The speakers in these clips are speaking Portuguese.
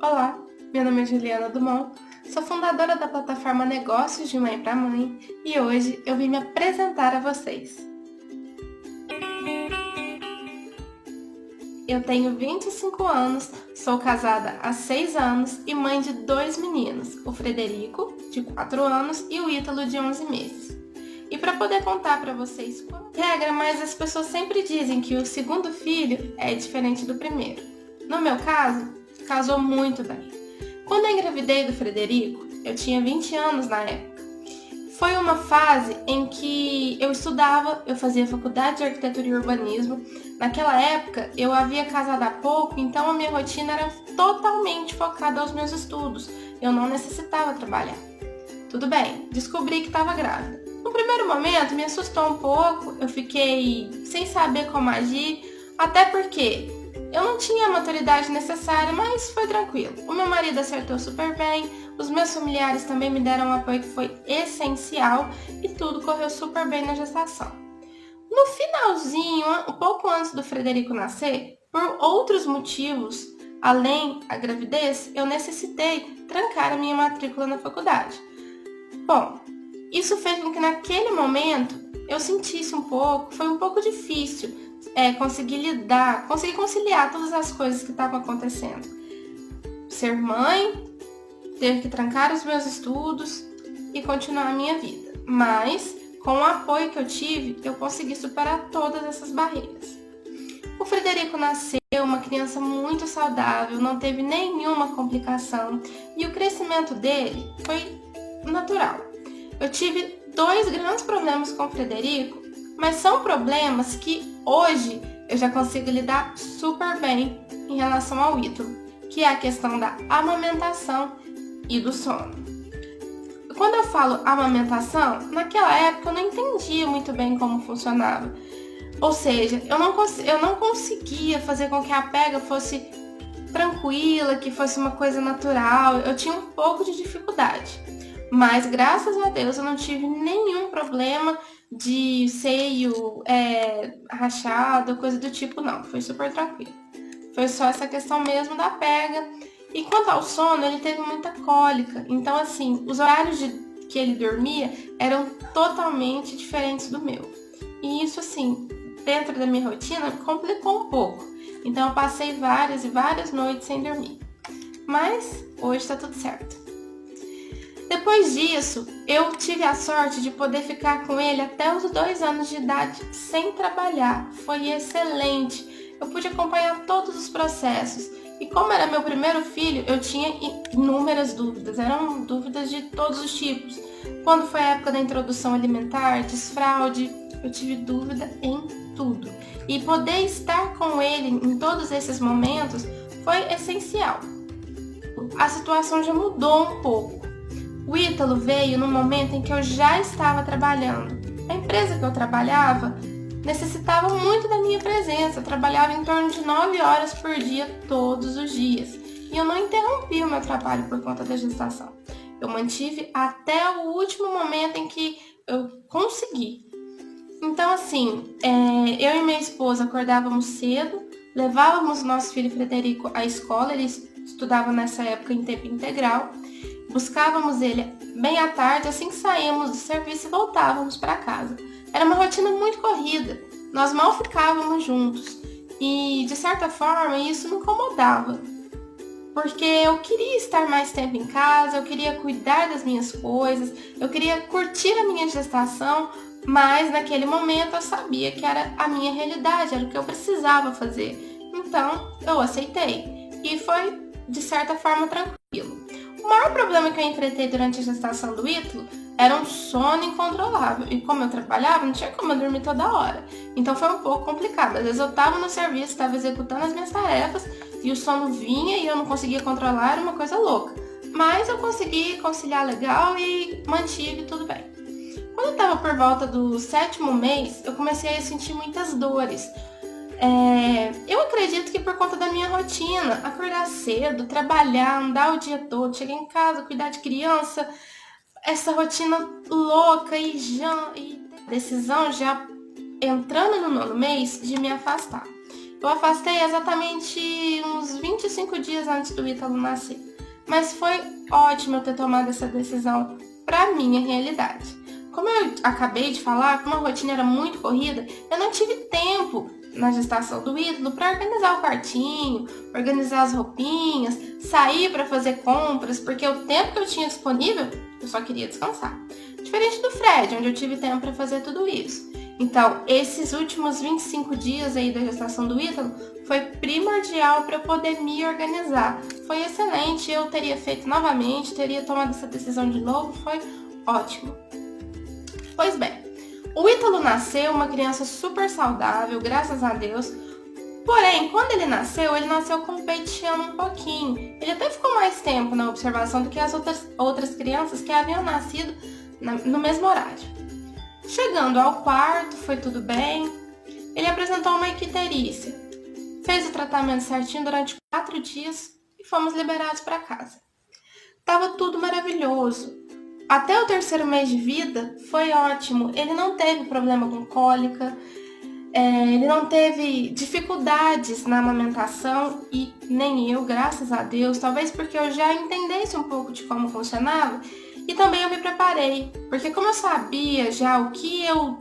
Olá, meu nome é Juliana Dumont, sou fundadora da plataforma Negócios de Mãe para Mãe e hoje eu vim me apresentar a vocês. Eu tenho 25 anos, sou casada há 6 anos e mãe de 2 meninos, o Frederico, de 4 anos, e o Ítalo, de 11 meses. E para poder contar para vocês qual é a regra, mas as pessoas sempre dizem que o segundo filho é diferente do primeiro. No meu caso, casou muito bem. Quando eu engravidei do Frederico, eu tinha 20 anos na época. Foi uma fase em que eu estudava, eu fazia faculdade de arquitetura e urbanismo. Naquela época, eu havia casado há pouco, então a minha rotina era totalmente focada aos meus estudos. Eu não necessitava trabalhar. Tudo bem, descobri que estava grávida. No primeiro momento, me assustou um pouco, eu fiquei sem saber como agir, até porque eu não tinha a maturidade necessária, mas foi tranquilo. O meu marido acertou super bem, os meus familiares também me deram um apoio que foi essencial e tudo correu super bem na gestação. No finalzinho, um pouco antes do Frederico nascer, por outros motivos, além da gravidez, eu necessitei trancar a minha matrícula na faculdade. Bom, isso fez com que naquele momento eu sentisse um pouco, foi um pouco difícil conseguir conciliar todas as coisas que estavam acontecendo. Ser mãe, ter que trancar os meus estudos e continuar a minha vida. Mas, com o apoio que eu tive, eu consegui superar todas essas barreiras. O Frederico nasceu uma criança muito saudável, não teve nenhuma complicação e o crescimento dele foi natural. Eu tive 2 grandes problemas com o Frederico, mas são problemas que hoje eu já consigo lidar super bem em relação ao Ítalo, que é a questão da amamentação e do sono. Quando eu falo amamentação, naquela época eu não entendia muito bem como funcionava. Ou seja, eu não conseguia fazer com que a pega fosse tranquila, que fosse uma coisa natural. Eu tinha um pouco de dificuldade. Mas graças a Deus eu não tive nenhum problema de seio rachado, coisa do tipo, não. Foi super tranquilo. Foi só essa questão mesmo da pega. E quanto ao sono, ele teve muita cólica. Então, assim, os horários que ele dormia eram totalmente diferentes do meu. E isso, assim, dentro da minha rotina, complicou um pouco. Então, eu passei várias e várias noites sem dormir. Mas hoje tá tudo certo. Depois disso, eu tive a sorte de poder ficar com ele até os 2 anos de idade sem trabalhar. Foi excelente. Eu pude acompanhar todos os processos. E como era meu primeiro filho, eu tinha inúmeras dúvidas. Eram dúvidas de todos os tipos. Quando foi a época da introdução alimentar, desfraude, eu tive dúvida em tudo. E poder estar com ele em todos esses momentos foi essencial. A situação já mudou um pouco. O Ítalo veio no momento em que eu já estava trabalhando. A empresa que eu trabalhava necessitava muito da minha presença. Eu trabalhava em torno de 9 horas por dia, todos os dias. E eu não interrompi o meu trabalho por conta da gestação. Eu mantive até o último momento em que eu consegui. Então, assim, eu e minha esposa acordávamos cedo, levávamos nosso filho Frederico à escola, ele estudava nessa época em tempo integral. Buscávamos ele bem à tarde, assim que saímos do serviço e voltávamos para casa. Era uma rotina muito corrida, nós mal ficávamos juntos e, de certa forma, isso me incomodava, porque eu queria estar mais tempo em casa, eu queria cuidar das minhas coisas, eu queria curtir a minha gestação, mas naquele momento eu sabia que era a minha realidade, era o que eu precisava fazer. Então, eu aceitei e foi, de certa forma, tranquilo. O maior problema que eu enfrentei durante a gestação do Ítalo era um sono incontrolável. E como eu trabalhava, não tinha como eu dormir toda hora. Então foi um pouco complicado. Às vezes eu estava no serviço, estava executando as minhas tarefas e o sono vinha e eu não conseguia controlar, era uma coisa louca. Mas eu consegui conciliar legal e mantive tudo bem. Quando eu estava por volta do 7º mês, eu comecei a sentir muitas dores. Eu acredito que por conta da minha rotina, acordar cedo, trabalhar, andar o dia todo, chegar em casa, cuidar de criança, essa rotina louca e decisão já entrando no 9º mês de me afastar. Eu afastei exatamente uns 25 dias antes do Ítalo nascer. Mas foi ótimo eu ter tomado essa decisão para minha realidade. Como eu acabei de falar, como a rotina era muito corrida, eu não tive tempo na gestação do Ítalo para organizar o quartinho, organizar as roupinhas, sair para fazer compras, porque o tempo que eu tinha disponível, eu só queria descansar. Diferente do Fred, onde eu tive tempo para fazer tudo isso. Então, esses últimos 25 dias aí da gestação do Ítalo foi primordial para eu poder me organizar. Foi excelente, eu teria feito novamente, teria tomado essa decisão de novo, foi ótimo. Pois bem, o Ítalo nasceu uma criança super saudável, graças a Deus. Porém, quando ele nasceu com o peito chiando um pouquinho. Ele até ficou mais tempo na observação do que as outras crianças que haviam nascido no mesmo horário. Chegando ao quarto, foi tudo bem. Ele apresentou uma icterícia. Fez o tratamento certinho durante 4 dias e fomos liberados para casa. Tava tudo maravilhoso. Até o 3º mês de vida foi ótimo. Ele não teve problema com cólica, ele não teve dificuldades na amamentação e nem eu, graças a Deus. Talvez porque eu já entendesse um pouco de como funcionava e também eu me preparei. Porque como eu sabia já o que eu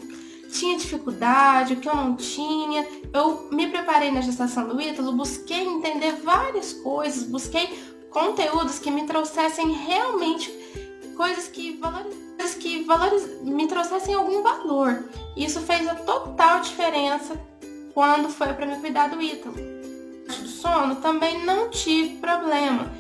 tinha dificuldade, o que eu não tinha, eu me preparei na gestação do Ítalo, busquei entender várias coisas, busquei conteúdos que me trouxessem realmente coisas que me trouxessem algum valor. Isso fez a total diferença quando foi para me cuidar do Ítalo. Do sono também não tive problema.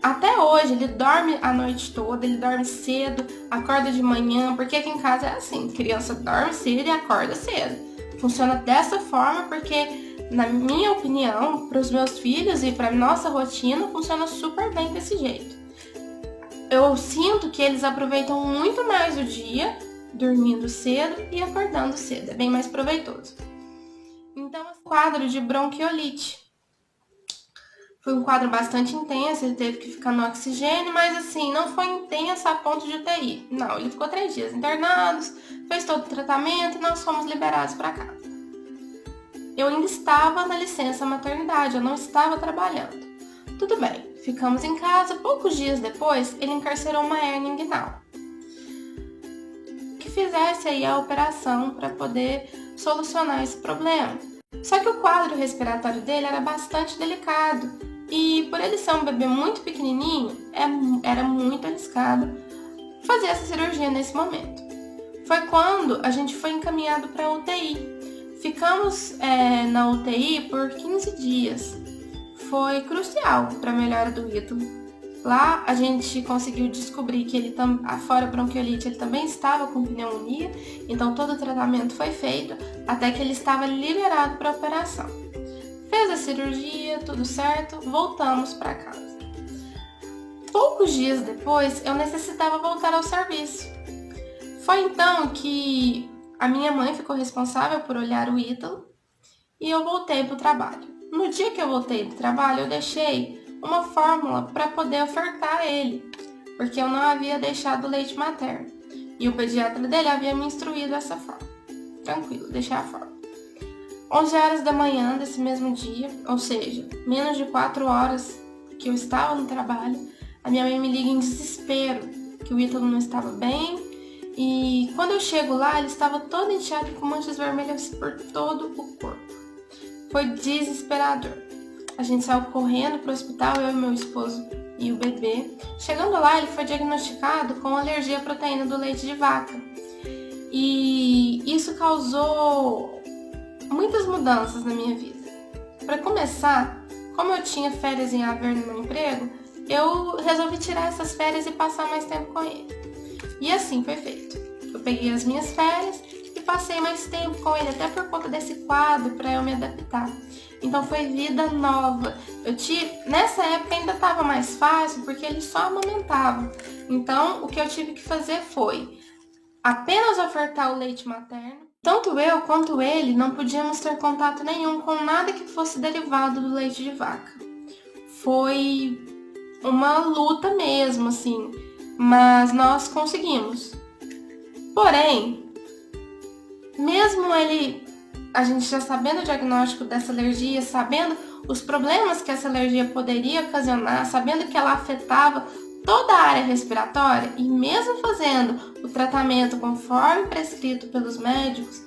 Até hoje ele dorme a noite toda, ele dorme cedo, acorda de manhã, porque aqui em casa é assim, criança dorme cedo e acorda cedo. Funciona dessa forma porque, na minha opinião, para os meus filhos e para nossa rotina, funciona super bem desse jeito. Eu sinto que eles aproveitam muito mais o dia dormindo cedo e acordando cedo. É bem mais proveitoso. Então, esse quadro de bronquiolite foi um quadro bastante intenso. Ele teve que ficar no oxigênio, mas assim, não foi intenso a ponto de UTI. Não, ele ficou 3 dias internados, fez todo o tratamento e nós fomos liberados para casa. Eu ainda estava na licença maternidade, eu não estava trabalhando. Tudo bem. Ficamos em casa, poucos dias depois, ele encarcerou uma hérnia inguinal. Que fizesse aí a operação para poder solucionar esse problema. Só que o quadro respiratório dele era bastante delicado e por ele ser um bebê muito pequenininho, era muito arriscado fazer essa cirurgia nesse momento. Foi quando a gente foi encaminhado para a UTI. Ficamos na UTI por 15 dias. Foi crucial para a melhora do Ítalo. Lá a gente conseguiu descobrir que fora a bronquiolite, ele também estava com pneumonia, então todo o tratamento foi feito até que ele estava liberado para a operação. Fez a cirurgia, tudo certo, voltamos para casa. Poucos dias depois, eu necessitava voltar ao serviço. Foi então que a minha mãe ficou responsável por olhar o Ítalo e eu voltei para o trabalho. No dia que eu voltei do trabalho, eu deixei uma fórmula para poder ofertar a ele, porque eu não havia deixado o leite materno. E o pediatra dele havia me instruído dessa forma. Tranquilo, deixei a fórmula. 11 horas da manhã desse mesmo dia, ou seja, menos de 4 horas que eu estava no trabalho, a minha mãe me liga em desespero, que o Ítalo não estava bem. E quando eu chego lá, ele estava todo inchado com manchas vermelhas por todo o corpo. Foi desesperador. A gente saiu correndo para o hospital, eu e meu esposo e o bebê. Chegando lá, ele foi diagnosticado com alergia à proteína do leite de vaca. E isso causou muitas mudanças na minha vida. Para começar, como eu tinha férias em haver no meu emprego, eu resolvi tirar essas férias e passar mais tempo com ele. E assim foi feito. Eu peguei as minhas férias e passei mais tempo com ele, até por conta desse quadro, para eu me adaptar. Então foi vida nova. Nessa época ainda estava mais fácil, porque ele só amamentava. Então o que eu tive que fazer foi apenas ofertar o leite materno. Tanto eu quanto ele não podíamos ter contato nenhum com nada que fosse derivado do leite de vaca. Foi uma luta mesmo, assim, mas nós conseguimos. Porém, mesmo ele a gente já sabendo o diagnóstico dessa alergia, sabendo os problemas que essa alergia poderia ocasionar, sabendo que ela afetava toda a área respiratória, e mesmo fazendo o tratamento conforme prescrito pelos médicos,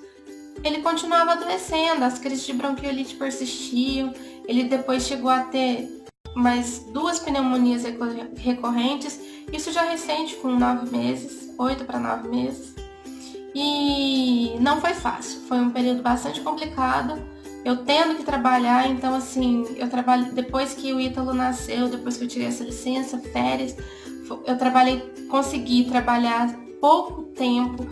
ele continuava adoecendo, as crises de bronquiolite persistiam, ele depois chegou a ter mais 2 pneumonias recorrentes, isso já recente, com 9 meses, 8 para 9 meses. E não foi fácil, foi um período bastante complicado, eu tendo que trabalhar, então assim, eu trabalhei, depois que o Ítalo nasceu, depois que eu tirei essa licença, férias, eu consegui trabalhar pouco tempo,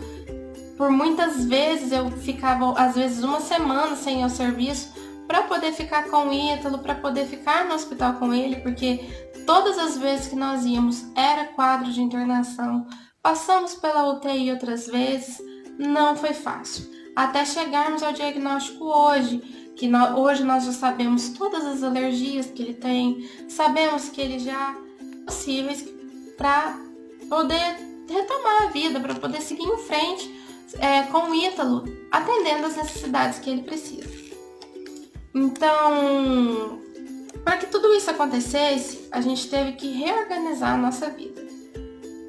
por muitas vezes eu ficava, às vezes, 1 semana sem ir ao serviço, para poder ficar com o Ítalo, para poder ficar no hospital com ele, porque todas as vezes que nós íamos era quadro de internação, passamos pela UTI outras vezes, não foi fácil. Até chegarmos ao diagnóstico hoje, hoje nós já sabemos todas as alergias que ele tem, sabemos que ele já é possíveis para poder retomar a vida, para poder seguir em frente com o Ítalo, atendendo as necessidades que ele precisa. Então, para que tudo isso acontecesse, a gente teve que reorganizar a nossa vida.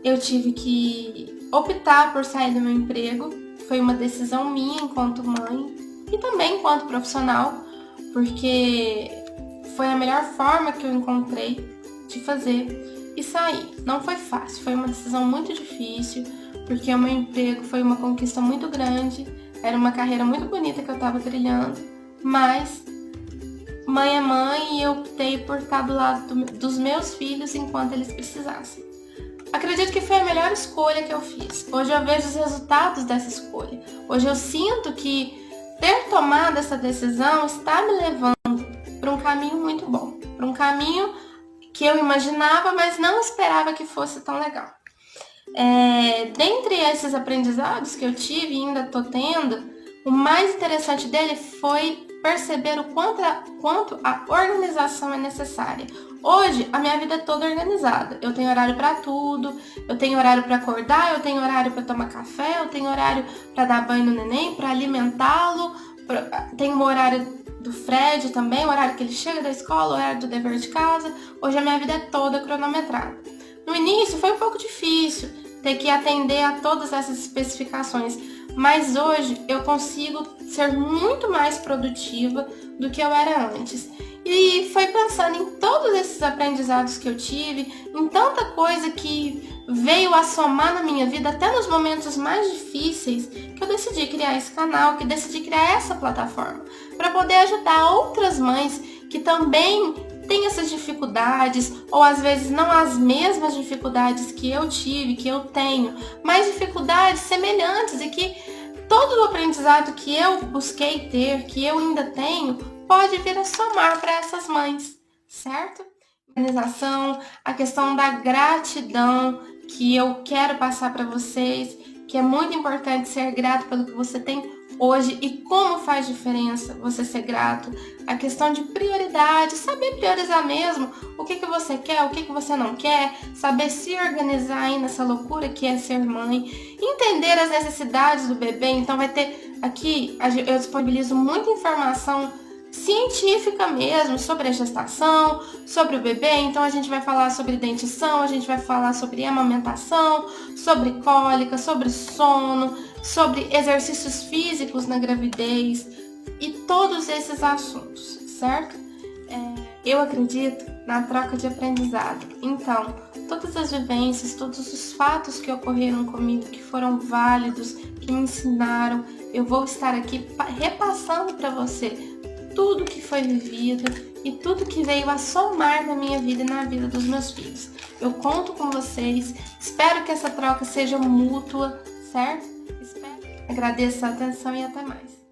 Eu tive que optar por sair do meu emprego, foi uma decisão minha enquanto mãe e também enquanto profissional, porque foi a melhor forma que eu encontrei de fazer e sair. Não foi fácil, foi uma decisão muito difícil, porque o meu emprego foi uma conquista muito grande, era uma carreira muito bonita que eu estava trilhando, mas mãe é mãe e eu optei por estar do lado dos meus filhos enquanto eles precisassem. Acredito que foi a melhor escolha que eu fiz. Hoje eu vejo os resultados dessa escolha. Hoje eu sinto que ter tomado essa decisão está me levando para um caminho muito bom, para um caminho que eu imaginava, mas não esperava que fosse tão legal. Dentre esses aprendizados que eu tive e ainda estou tendo, o mais interessante dele foi perceber o quanto a organização é necessária. Hoje, a minha vida é toda organizada. Eu tenho horário para tudo, eu tenho horário para acordar, eu tenho horário para tomar café, eu tenho horário para dar banho no neném, para alimentá-lo, tenho o horário do Fred também, o horário que ele chega da escola, o horário do dever de casa. Hoje a minha vida é toda cronometrada. No início foi um pouco difícil ter que atender a todas essas especificações, mas hoje eu consigo ser muito mais produtiva do que eu era antes. E foi pensando em todos esses aprendizados que eu tive, em tanta coisa que veio a somar na minha vida, até nos momentos mais difíceis, que eu decidi criar esse canal, que decidi criar essa plataforma, para poder ajudar outras mães que também têm essas dificuldades, ou às vezes não as mesmas dificuldades que eu tive, que eu tenho, mas dificuldades semelhantes, e que todo o aprendizado que eu busquei ter, que eu ainda tenho, pode vir a somar para essas mães, certo? Organização, a questão da gratidão que eu quero passar para vocês, que é muito importante ser grato pelo que você tem hoje e como faz diferença você ser grato. A questão de prioridade, saber priorizar mesmo o que você quer, o que você não quer, saber se organizar aí nessa loucura que é ser mãe, entender as necessidades do bebê. Então vai ter aqui, eu disponibilizo muita informação científica mesmo sobre a gestação, sobre o bebê. Então a gente vai falar sobre dentição, a gente vai falar sobre amamentação, sobre cólica, sobre sono, sobre exercícios físicos na gravidez e todos esses assuntos, certo? Eu acredito na troca de aprendizado. Então, todas as vivências, todos os fatos que ocorreram comigo, que foram válidos, que me ensinaram, eu vou estar aqui repassando para você tudo que foi vivido e tudo que veio a somar na minha vida e na vida dos meus filhos. Eu conto com vocês, espero que essa troca seja mútua, certo? Agradeço a atenção e até mais.